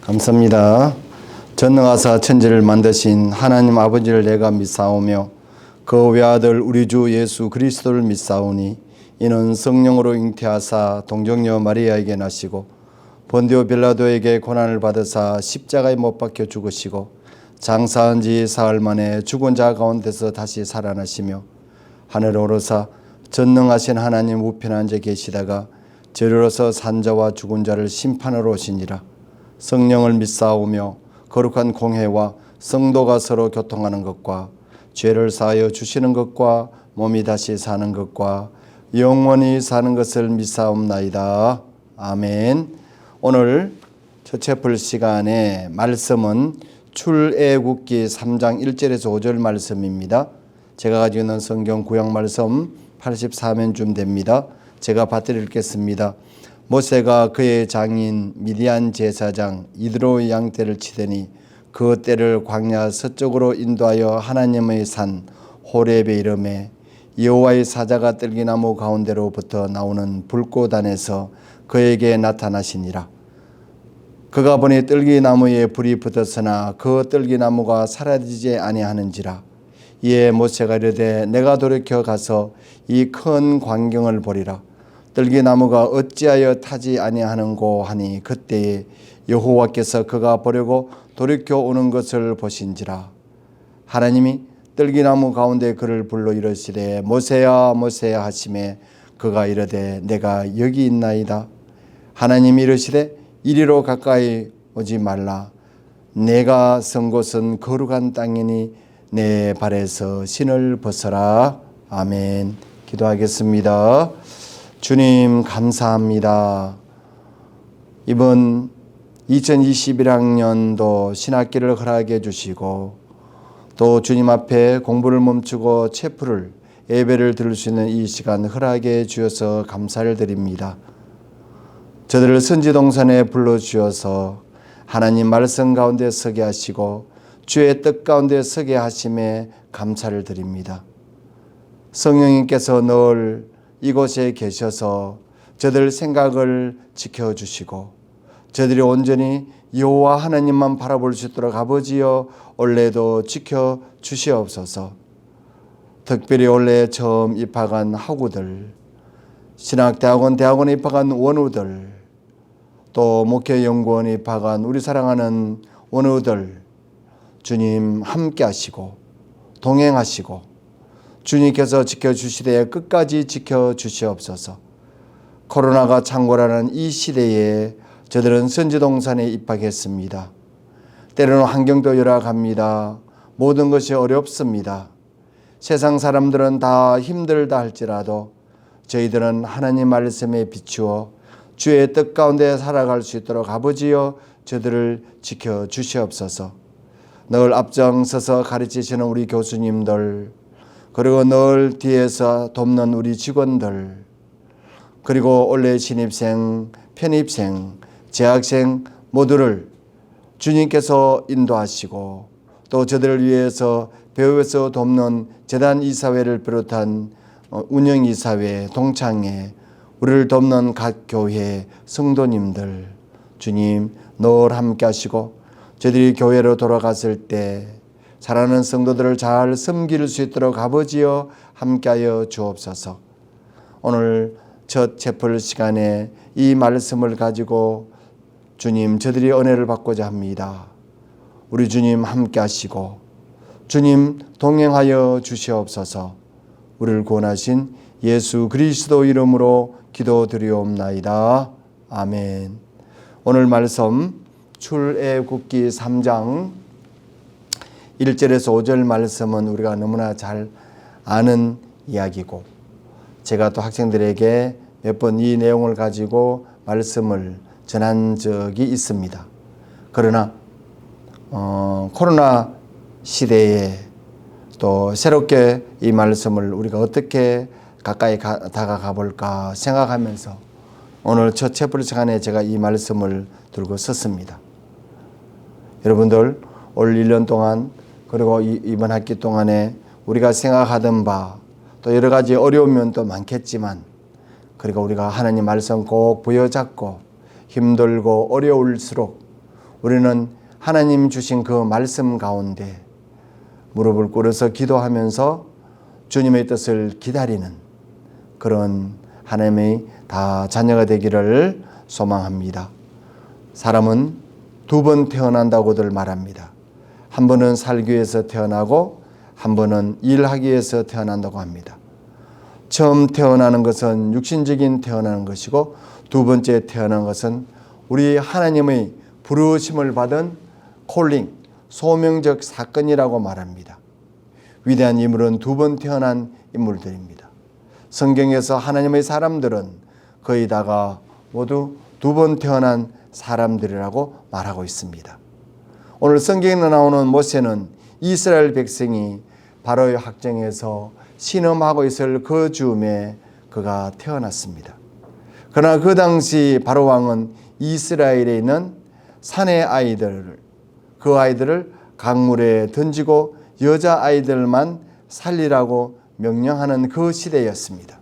감사합니다. 전능하사 천지를 만드신 하나님 아버지를 내가 믿사오며 그 외아들 우리 주 예수 그리스도를 믿사오니 이는 성령으로 잉태하사 동정녀 마리아에게 나시고 본디오 빌라도에게 고난을 받으사 십자가에 못 박혀 죽으시고 장사한 지 사흘 만에 죽은 자 가운데서 다시 살아나시며 하늘에 오르사 전능하신 하나님 우편에 앉아 계시다가 저리로서 산자와 죽은 자를 심판하러 오시니라. 성령을 믿사오며 거룩한 공회와 성도가 서로 교통하는 것과 죄를 사하여 주시는 것과 몸이 다시 사는 것과 영원히 사는 것을 믿사옵나이다. 아멘. 오늘 첫 채플 시간의 말씀은 출애굽기 3장 1절에서 5절 말씀입니다. 제가 가지고 있는 성경 구약 말씀 84면쯤 됩니다. 제가 받들어 읽겠습니다. 모세가 그의 장인 미디안 제사장 이드로의 양떼를 치더니 그 떼를 광야 서쪽으로 인도하여 하나님의 산 호렙에 이르매 여호와의 사자가 뜰기나무 가운데로부터 나오는 불꽃 안에서 그에게 나타나시니라. 그가 보니 뜰기나무에 불이 붙었으나 그 뜰기나무가 사라지지 아니하는지라. 이에 모세가 이르되 내가 돌이켜 가서 이 큰 광경을 보리라. 뜰기나무가 어찌하여 타지 아니하는고 하니 그때에 여호와께서 그가 보려고 돌이켜 오는 것을 보신지라. 하나님이 뜰기나무 가운데 그를 불러 이르시되 모세야 모세야 하시매 그가 이르되 내가 여기 있나이다. 하나님이 이르시되 이리로 가까이 오지 말라. 내가 선 곳은 거룩한 땅이니 내 발에서 신을 벗어라. 아멘. 기도하겠습니다. 주님 감사합니다. 이번 2021학년도 신학기를 허락해 주시고 또 주님 앞에 공부를 멈추고 체프를 예배를 드릴 수 있는 이 시간 허락해 주셔서 감사를 드립니다. 저들을 선지동산에 불러주셔서 하나님 말씀 가운데 서게 하시고 주의 뜻 가운데 서게 하심에 감사를 드립니다. 성령님께서 늘 이곳에 계셔서 저들 생각을 지켜주시고 저들이 온전히 여호와 하나님만 바라볼 수 있도록 아버지여 올해도 지켜주시옵소서. 특별히 올해 처음 입학한 학우들, 신학대학원에 입학한 원우들, 또 목회연구원에 입학한 우리 사랑하는 원우들 주님 함께 하시고 동행하시고 주님께서 지켜주시되 끝까지 지켜주시옵소서. 코로나가 창궐하는 이 시대에 저들은 선지동산에 입학했습니다. 때로는 환경도 열악합니다. 모든 것이 어렵습니다. 세상 사람들은 다 힘들다 할지라도 저희들은 하나님 말씀에 비추어 주의 뜻 가운데 살아갈 수 있도록 아버지여 저들을 지켜주시옵소서. 늘 앞장서서 가르치시는 우리 교수님들, 그리고 늘 뒤에서 돕는 우리 직원들, 그리고 올해 신입생, 편입생, 재학생 모두를 주님께서 인도하시고 또 저들을 위해서 배후에서 돕는 재단 이사회를 비롯한 운영이사회, 동창회, 우리를 돕는 각 교회 성도님들 주님 늘 함께 하시고 저들이 교회로 돌아갔을 때 사랑하는 성도들을 잘 섬길 수 있도록 아버지여 함께하여 주옵소서. 오늘 첫 채플 시간에 이 말씀을 가지고 주님 저들이 은혜를 받고자 합니다. 우리 주님 함께 하시고 주님 동행하여 주시옵소서. 우리를 구원하신 예수 그리스도 이름으로 기도드리옵나이다. 아멘. 오늘 말씀 출애굽기 3장 1절에서 5절 말씀은 우리가 너무나 잘 아는 이야기고 제가 또 학생들에게 몇 번 이 내용을 가지고 말씀을 전한 적이 있습니다. 그러나 코로나 시대에 또 새롭게 이 말씀을 우리가 어떻게 가까이 다가가 볼까 생각하면서 오늘 첫 채플 시간에 제가 이 말씀을 들고 섰습니다. 여러분들 올 1년 동안 그리고 이번 학기 동안에 우리가 생각하던 바 또 여러 가지 어려운 면도 많겠지만 그리고 우리가 하나님 말씀 꼭 부여잡고 힘들고 어려울수록 우리는 하나님 주신 그 말씀 가운데 무릎을 꿇어서 기도하면서 주님의 뜻을 기다리는 그런 하나님의 다 자녀가 되기를 소망합니다. 사람은 두 번 태어난다고들 말합니다. 한 번은 살기 위해서 태어나고 한 번은 일하기 위해서 태어난다고 합니다. 처음 태어나는 것은 육신적인 태어나는 것이고 두 번째 태어난 것은 우리 하나님의 부르심을 받은 콜링, 소명적 사건이라고 말합니다. 위대한 인물은 두 번 태어난 인물들입니다. 성경에서 하나님의 사람들은 거의 다가 모두 두 번 태어난 사람들이라고 말하고 있습니다. 오늘 성경에 나오는 모세는 이스라엘 백성이 바로의 학정에서 신음하고 있을 그 즈음에 그가 태어났습니다. 그러나 그 당시 바로 왕은 이스라엘에 있는 사내 아이들을 그 아이들을 강물에 던지고 여자아이들만 살리라고 명령하는 그 시대였습니다.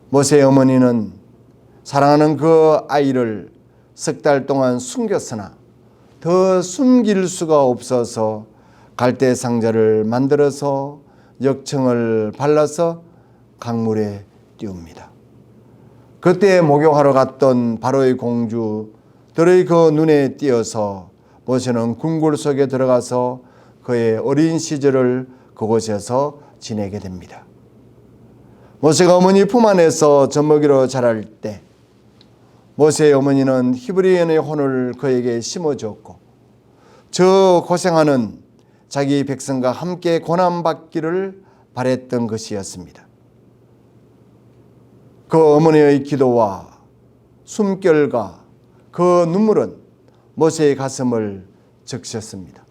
모세의 어머니는 사랑하는 그 아이를 석 달 동안 숨겼으나 더 숨길 수가 없어서 갈대 상자를 만들어서 역청을 발라서 강물에 띄웁니다. 그때 목욕하러 갔던 바로의 공주들의 그 눈에 띄어서 모세는 궁궐 속에 들어가서 그의 어린 시절을 그곳에서 지내게 됩니다. 모세가 어머니 품 안에서 젖먹이로 자랄 때 모세의 어머니는 히브리인의 혼을 그에게 심어주었고 저 고생하는 자기 백성과 함께 고난받기를 바랬던 것이었습니다. 그 어머니의 기도와 숨결과 그 눈물은 모세의 가슴을 적셨습니다.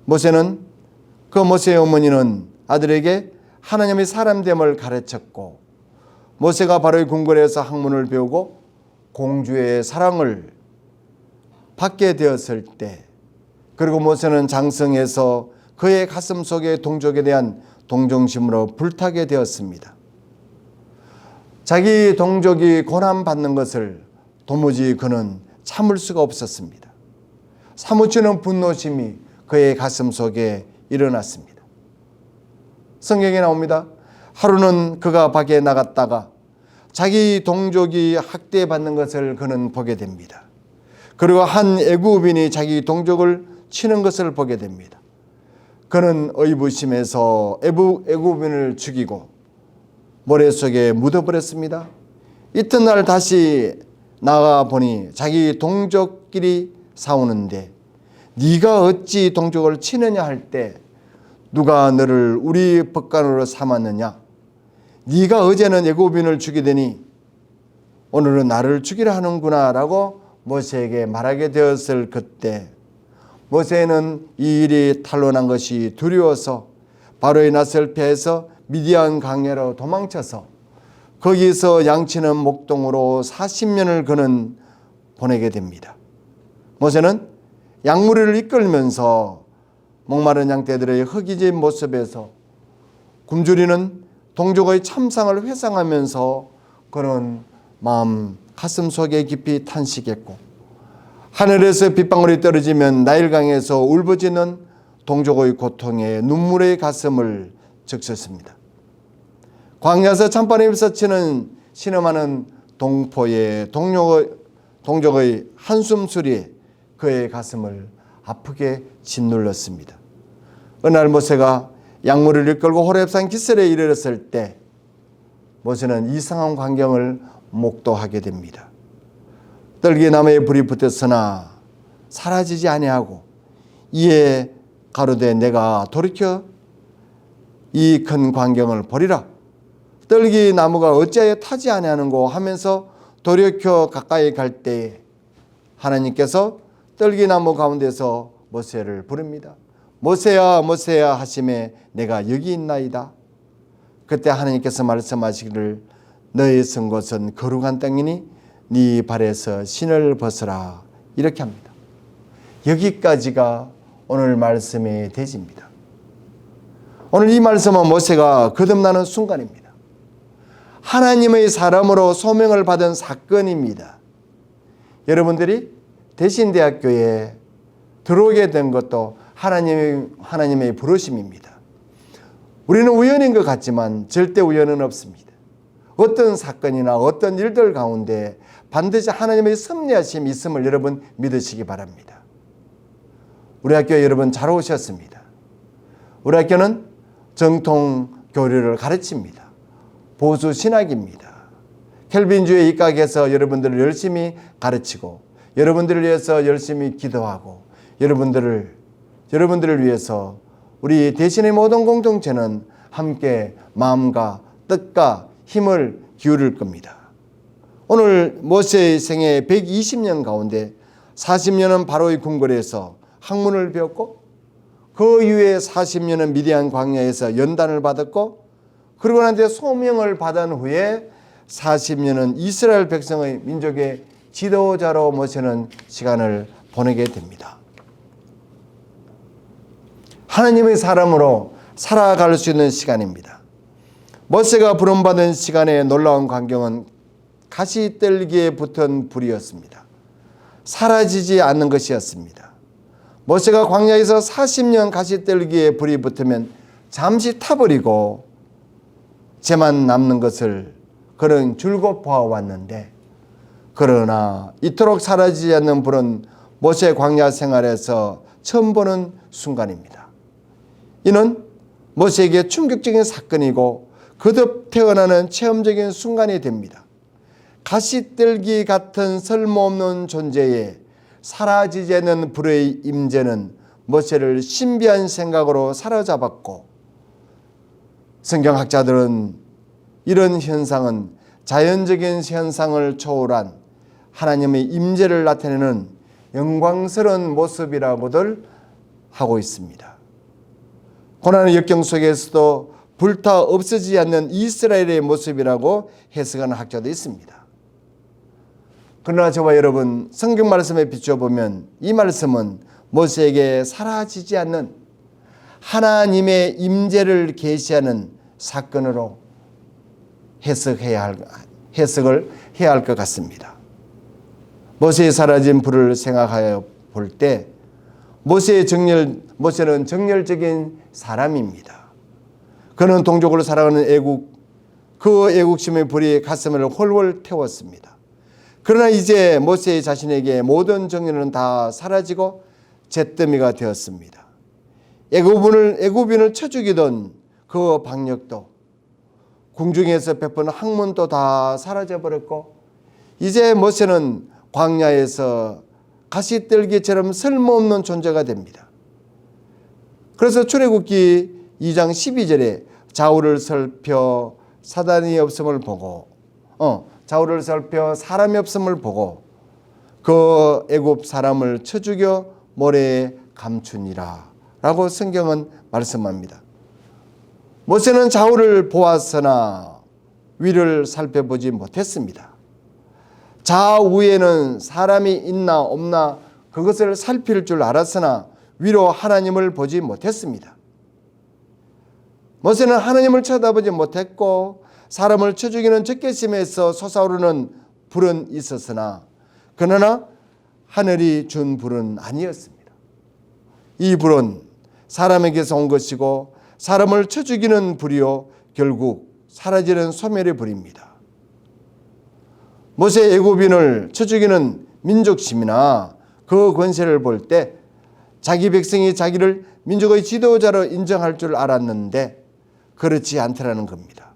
모세의 어머니는 아들에게 하나님의 사람됨을 가르쳤고 모세가 바로의 궁궐에서 학문을 배우고 공주의 사랑을 받게 되었을 때 그리고 모세는 장성해서 그의 가슴 속에 동족에 대한 동정심으로 불타게 되었습니다. 자기 동족이 고난받는 것을 도무지 그는 참을 수가 없었습니다. 사무치는 분노심이 그의 가슴 속에 일어났습니다. 성경에 나옵니다. 하루는 그가 밖에 나갔다가 자기 동족이 학대받는 것을 그는 보게 됩니다. 그리고 한 애굽인이 자기 동족을 치는 것을 보게 됩니다. 그는 의부심에서 애굽인을 죽이고 모래 속에 묻어버렸습니다. 이튿날 다시 나가 보니 자기 동족끼리 싸우는데 네가 어찌 동족을 치느냐 할 때 누가 너를 우리 법관으로 삼았느냐? 네가 어제는 애굽인을 죽이더니 오늘은 나를 죽이려 하는구나 라고 모세에게 말하게 되었을 그때 모세는 이 일이 탄로난 것이 두려워서 바로의 낯을 피해서 미디안 강야로 도망쳐서 거기서 양치는 목동으로 40년을 그는 보내게 됩니다. 모세는 양무리를 이끌면서 목마른 양떼들의 흙이진 모습에서 굶주리는 동족의 참상을 회상하면서 그는 가슴 속에 깊이 탄식했고 하늘에서 빗방울이 떨어지면 나일강에서 울부짖는 동족의 고통에 눈물의 가슴을 적셨습니다. 광야에서 찬바람에서 치는 신음하는 동포의 동족의 한숨 소리에 그의 가슴을 아프게 짓눌렀습니다. 어느 날 모세가 양무리를 끌고 호렙산 기슭에 이르렀을 때 모세는 이상한 광경을 목도하게 됩니다. 떨기나무에 불이 붙었으나 사라지지 아니하고 이에 가로되 내가 돌이켜 이 큰 광경을 보리라. 떨기나무가 어찌하여 타지 아니하는고 하면서 돌이켜 가까이 갈 때에 하나님께서 떨기나무 가운데서 모세를 부릅니다. 모세야 모세야 하심에 내가 여기 있나이다. 그때 하나님께서 말씀하시기를 너의 선 곳은 거룩한 땅이니 네 발에서 신을 벗으라 이렇게 합니다. 여기까지가 오늘 말씀의 대지입니다. 오늘 이 말씀은 모세가 거듭나는 순간입니다. 하나님의 사람으로 소명을 받은 사건입니다. 여러분들이 대신대학교에 들어오게 된 것도 하나님의 부르심입니다. 우리는 우연인 것 같지만 절대 우연은 없습니다. 어떤 사건이나 어떤 일들 가운데 반드시 하나님의 섭리하심이 있음을 여러분 믿으시기 바랍니다. 우리 학교 여러분 잘 오셨습니다. 우리 학교는 정통 교리를 가르칩니다. 보수 신학입니다. 켈빈주의 입각해서 여러분들을 열심히 가르치고 여러분들을 위해서 열심히 기도하고 여러분들을 위해서 우리 대신의 모든 공동체는 함께 마음과 뜻과 힘을 기울일 겁니다. 오늘 모세의 생애 120년 가운데 40년은 바로의 궁궐에서 학문을 배웠고 그 이후에 40년은 미디안 광야에서 연단을 받았고 그러고 난 뒤에 소명을 받은 후에 40년은 이스라엘 백성의 민족의 지도자로 모시는 시간을 보내게 됩니다. 하나님의 사람으로 살아갈 수 있는 시간입니다. 모세가 부름받은 시간의 놀라운 광경은 가시떨기에 붙은 불이었습니다. 사라지지 않는 것이었습니다. 모세가 광야에서 40년 가시떨기에 불이 붙으면 잠시 타버리고 재만 남는 것을 그는 줄곧 보아왔는데 그러나 이토록 사라지지 않는 불은 모세 광야 생활에서 처음 보는 순간입니다. 이는 모세에게 충격적인 사건이고 거듭 태어나는 체험적인 순간이 됩니다. 가시떨기 같은 쓸모없는 존재에 사라지지 않는 불의 임재는 모세를 신비한 생각으로 사로잡았고 성경학자들은 이런 현상은 자연적인 현상을 초월한 하나님의 임재를 나타내는 영광스러운 모습이라고들 하고 있습니다. 고난의 역경 속에서도 불타 없어지지 않는 이스라엘의 모습이라고 해석하는 학자도 있습니다. 그러나 저와 여러분 성경 말씀에 비춰보면 이 말씀은 모세에게 사라지지 않는 하나님의 임재를 계시하는 사건으로 해석을 해야 할 것 같습니다. 모세의 사라진 불을 생각하여 볼 때 모세는 정열적인 사람입니다. 그는 동족을 사랑하는 그 애국심의 불이 가슴을 홀월 태웠습니다. 그러나 이제 모세 자신에게 모든 정열은 다 사라지고 잿더미가 되었습니다. 애굽인을 쳐 죽이던 그 방력도 궁중에서 베푸는 학문도 다 사라져버렸고 이제 모세는 광야에서 가시떨기처럼 쓸모없는 존재가 됩니다. 그래서 출애굽기 2장 12절에 좌우를 살펴 사람이 없음을 보고 그 애굽 사람을 쳐 죽여 모래에 감추니라 라고 성경은 말씀합니다. 모세는 좌우를 보았으나 위를 살펴보지 못했습니다. 좌우에는 사람이 있나 없나 그것을 살필 줄 알았으나 위로 하나님을 보지 못했습니다. 모세는 하나님을 쳐다보지 못했고 사람을 쳐 죽이는 적개심에서 솟아오르는 불은 있었으나 그러나 하늘이 준 불은 아니었습니다. 이 불은 사람에게서 온 것이고 사람을 쳐 죽이는 불이요 결국 사라지는 소멸의 불입니다. 모세 애굽인을 쳐 죽이는 민족심이나 그 권세를 볼 때 자기 백성이 자기를 민족의 지도자로 인정할 줄 알았는데 그렇지 않더라는 겁니다.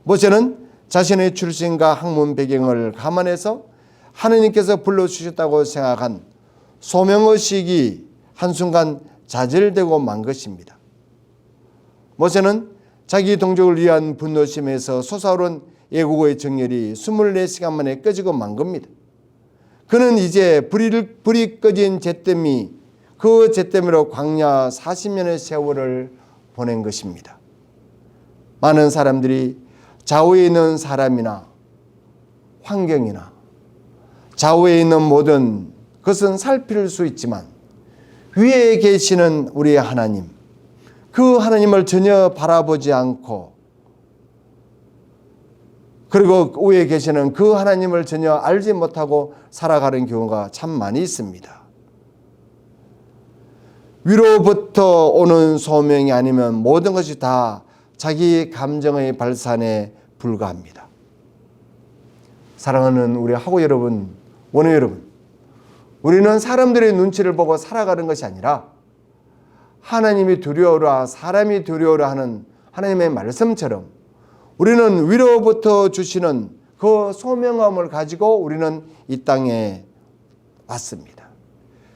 모세는 자신의 출신과 학문 배경을 감안해서 하느님께서 불러주셨다고 생각한 소명의식이 한순간 좌절되고 만 것입니다. 모세는 자기 동족을 위한 분노심에서 솟아오른 애국의 정열이 24시간 만에 꺼지고 만 겁니다. 그는 이제 불이 꺼진 잿더미, 그 잿더미로 광야 40년의 세월을 보낸 것입니다. 많은 사람들이 좌우에 있는 사람이나 환경이나 좌우에 있는 모든 것은 살필 수 있지만 위에 계시는 우리의 하나님, 그 하나님을 전혀 바라보지 않고 그리고 위에 계시는 그 하나님을 전혀 알지 못하고 살아가는 경우가 참 많이 있습니다. 위로부터 오는 소명이 아니면 모든 것이 다 자기 감정의 발산에 불과합니다. 사랑하는 우리 학우 여러분, 원우 여러분, 우리는 사람들의 눈치를 보고 살아가는 것이 아니라 하나님이 두려워라, 사람이 두려워라 하는 하나님의 말씀처럼 우리는 위로부터 주시는 그 소명함을 가지고 우리는 이 땅에 왔습니다.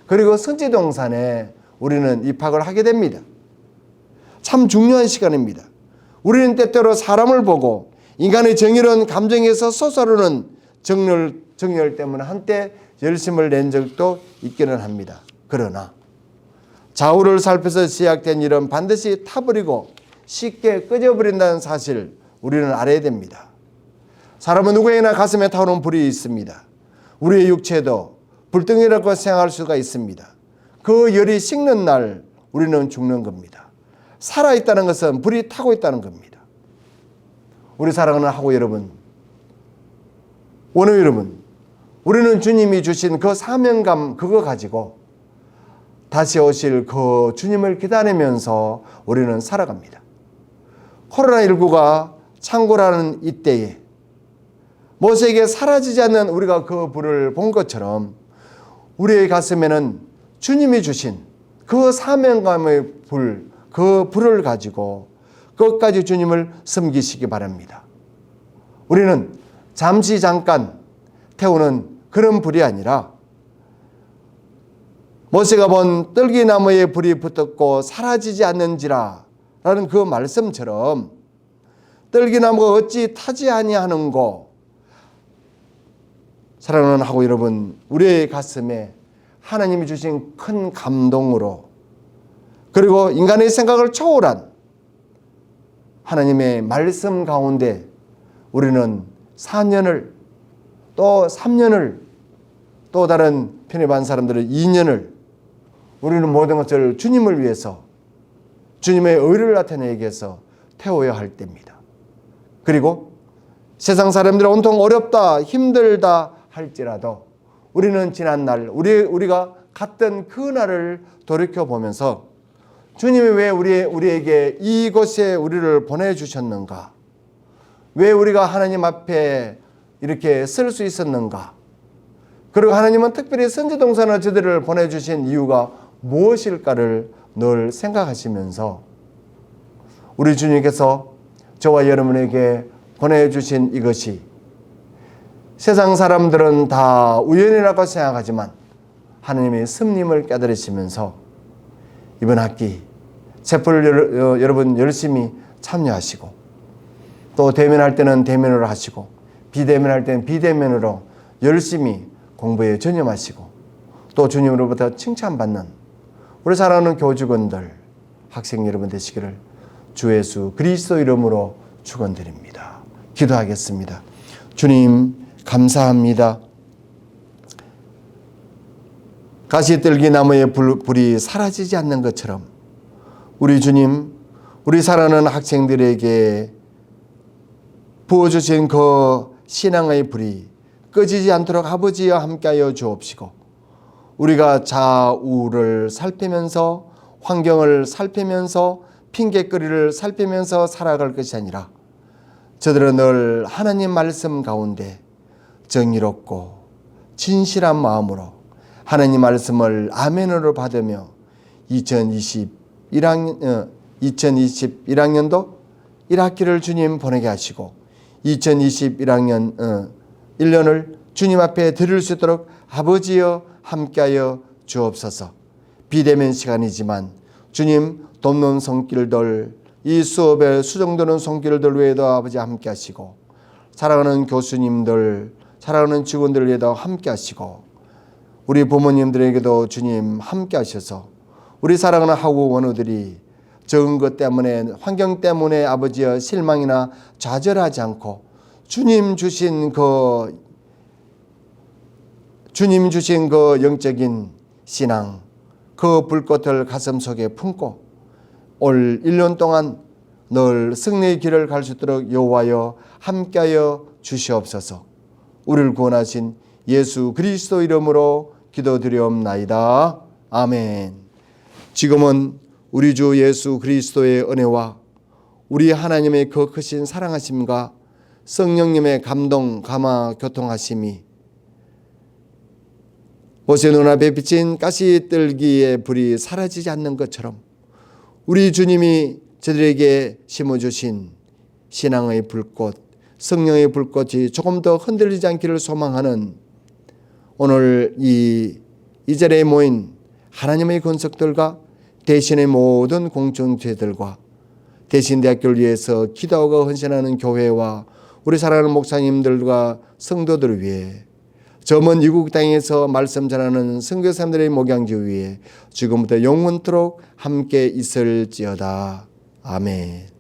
그리고 선지동산에 우리는 입학을 하게 됩니다. 참 중요한 시간입니다. 우리는 때때로 사람을 보고 인간의 정의로운 감정에서 솟아오르는 정열 때문에 한때 열심을 낸 적도 있기는 합니다. 그러나 좌우를 살펴서 시작된 일은 반드시 타버리고 쉽게 꺼져버린다는 사실 우리는 알아야 됩니다. 사람은 누구에나 가슴에 타오르는 불이 있습니다. 우리의 육체도 불덩이라고 생각할 수가 있습니다. 그 열이 식는 날 우리는 죽는 겁니다. 살아있다는 것은 불이 타고 있다는 겁니다. 우리 사랑하는 학우 여러분, 원우 여러분, 우리는 주님이 주신 그 사명감 그거 가지고 다시 오실 그 주님을 기다리면서 우리는 살아갑니다. 코로나19가 창궐하는 이때에 모세에게 사라지지 않는 우리가 그 불을 본 것처럼 우리의 가슴에는 주님이 주신 그 사명감의 불, 그 불을 가지고 끝까지 주님을 섬기시기 바랍니다. 우리는 잠시 잠깐 태우는 그런 불이 아니라 모세가 본 떨기나무에 불이 붙었고 사라지지 않는지라 라는 그 말씀처럼 떨기나무가 어찌 타지 아니하는고, 사랑하는 학우 여러분, 우리의 가슴에 하나님이 주신 큰 감동으로 그리고 인간의 생각을 초월한 하나님의 말씀 가운데 우리는 4년을 또 3년을 또 다른 편입한 사람들은 2년을 우리는 모든 것을 주님을 위해서 주님의 의를 나타내기 위해서 태워야 할 때입니다. 그리고 세상 사람들은 온통 어렵다 힘들다 할지라도 우리는 지난날 우리가 갔던 그 날을 돌이켜보면서 주님이 왜 우리에게 이곳에 우리를 보내주셨는가, 왜 우리가 하나님 앞에 이렇게 쓸 수 있었는가, 그리고 하나님은 특별히 선지동산을 저들을 보내주신 이유가 무엇일까를 늘 생각하시면서 우리 주님께서 저와 여러분에게 보내주신 이것이 세상 사람들은 다 우연이라고 생각하지만 하나님의 섭림을 깨달으시면서 이번 학기 체포를 여러분 열심히 참여하시고 또 대면할 때는 대면으로 하시고 비대면할 때는 비대면으로 열심히 공부에 전념하시고 또 주님으로부터 칭찬받는 우리 사랑하는 교직원들, 학생 여러분 되시기를 주 예수 그리스도 이름으로 축원드립니다. 기도하겠습니다. 주님 감사합니다. 가시떨기나무의 불이 사라지지 않는 것처럼 우리 주님, 우리 사랑하는 학생들에게 부어주신 그 신앙의 불이 꺼지지 않도록 아버지와 함께하여 주옵시고 우리가 좌우를 살피면서 환경을 살피면서 핑계거리를 살피면서 살아갈 것이 아니라 저들은 늘 하나님 말씀 가운데 정의롭고 진실한 마음으로 하나님 말씀을 아멘으로 받으며 2021학년도 1학기를 주님 보내게 하시고 2021학년 1년을 주님 앞에 드릴 수 있도록 아버지여 함께하여 주옵소서. 비대면 시간이지만 주님 돕는 손길들, 이 수업에 수정되는 손길들 외에도 아버지 함께 하시고 사랑하는 교수님들, 사랑하는 직원들 위에도 함께 하시고 우리 부모님들에게도 주님 함께 하셔서 우리 사랑하는 학우 원우들이 적은 것 때문에 환경 때문에 아버지여 실망이나 좌절하지 않고 주님 주신 그 영적인 신앙 그 불꽃을 가슴속에 품고 올 1년 동안 늘 승리의 길을 갈 수 있도록 여호와여 함께하여 주시옵소서. 우리를 구원하신 예수 그리스도 이름으로 기도드리옵나이다. 아멘. 지금은 우리 주 예수 그리스도의 은혜와 우리 하나님의 그 크신 사랑하심과 성령님의 감동, 감화, 교통하심이 모세 눈앞에 비친 가시뜰기의 불이 사라지지 않는 것처럼 우리 주님이 저들에게 심어주신 신앙의 불꽃, 성령의 불꽃이 조금 더 흔들리지 않기를 소망하는 오늘 이 자리에 모인 하나님의 권속들과 대신의 모든 공동체들과 대신대학교를 위해서 기도하고 헌신하는 교회와 우리 사랑하는 목사님들과 성도들을 위해 저 먼 이국 땅에서 말씀 전하는 선교사님들의 목양지 위에 지금부터 영원토록 함께 있을지어다. 아멘.